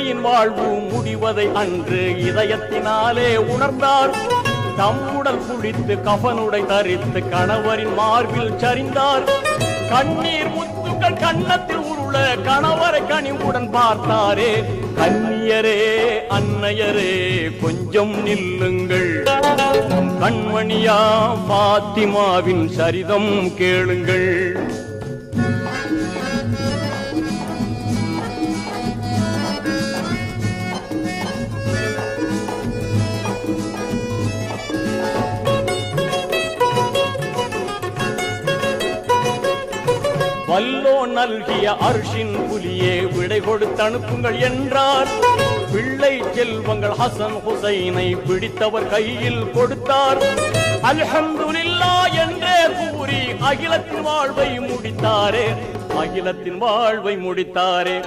உண்மையின் வாழ்வு முடிவதை அன்று இதயத்தினாலே உணர்ந்தார். தம்முடல் குளித்து கஃனுடை தரித்து கணவரின் மார்பில் சரிந்தார். கண்ணீர் முத்துக்கள் கன்னத்தில் உருள கணவரை கனிவுடன் பார்த்தாரே. கண்ணியரே அன்னையரே கொஞ்சம் நில்லுங்கள், கண்மணியா பாத்திமாவின் சரிதம் கேளுங்கள். வல்லோ நல்கிய அர்ஷின் புலியே விடை கொடுத்து அனுப்புங்கள் என்றார். பிள்ளை செல்வங்கள் ஹசன் ஹுசைனை பிடித்தவர் கையில் கொடுத்தார். அல்ஹம்துலில்லாஹ் என்றே கூறி அகிலத்தின் வாழ்வை முடித்தாரே, அகிலத்தின் வாழ்வை முடித்தாரே.